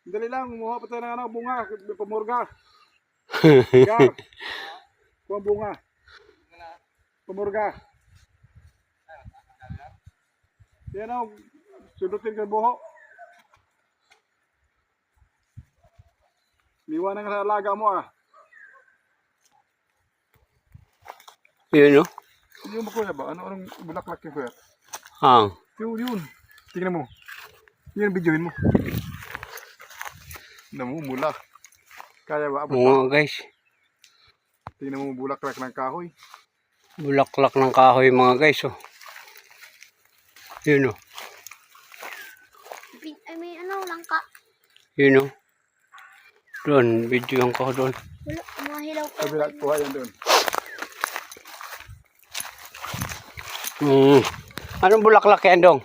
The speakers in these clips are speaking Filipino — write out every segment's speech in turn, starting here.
Dali lang, kumuha pa tayo ng ano, bunga, pamurga. Gar, kuha bunga. Pamurga. Yan o, sudutin ka buho. Liwanag sa alaga mo ah. Yun, no? Yung ba kuya ba? Anong bulaklak yung kuya? Hang. Yun. Tingnan mo. Yan, videoin mo. Namumula. Kaya ba? Abot Oo, guys. tingnan mo bulaklak ng kahoy. Bulaklak ng kahoy mga guys, oh. Yun, oh. Ay, may ano, langka. Yun, oh. Doon, video ko doon. Wala, mahilaw ko. Sabi natin, kuha yan doon. Anong bulaklak yan, Dong?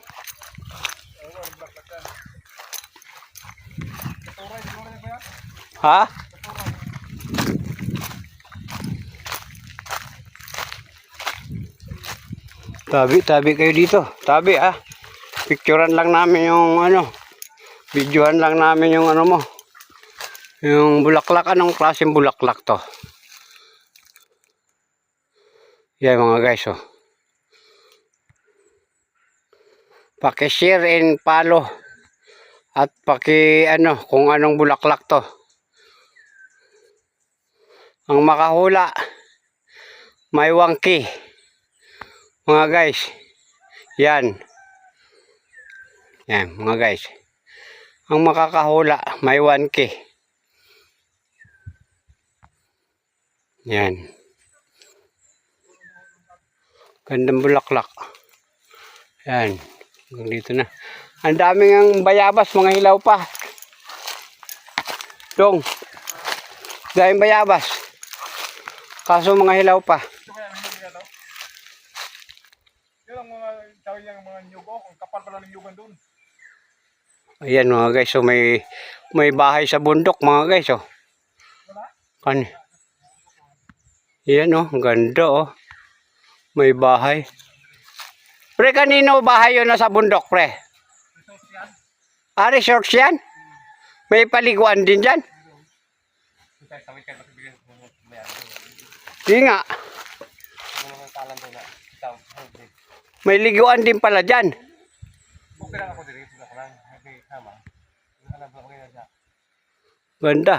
Ha? Tabi kayo dito. Tabi, ah. Picturean lang namin yung ano. Videoan lang namin yung ano mo. Yung bulaklak. Anong klaseng bulaklak to? Yan mga guys, oh. Paki-share and follow. At ano, kung anong bulaklak to. Ang makahula, may wangki. Mga guys. Yan. Yan, mga guys. Ang makakahula, may 1K. Yan. Gandang bulaklak. Yan. Hanggang dito na. Ang daming ang bayabas, mga hilaw pa. Dong. Daming bayabas. Kaso mga hilaw pa. Ito kaya may hindi ito? Yan ang mga tawag yung mga nyugo. Ang kapal pala ng nyugan doon. Ayan mga guys, so may bahay sa bundok mga guys, oh. Kan. Ayan, oh, ang ganda, oh. May bahay. Pre, kanino bahay yun nasa bundok, pre? Ah, resorts yan? May paliguan din dyan? Di nga. May liguan din pala dyan. Ganda.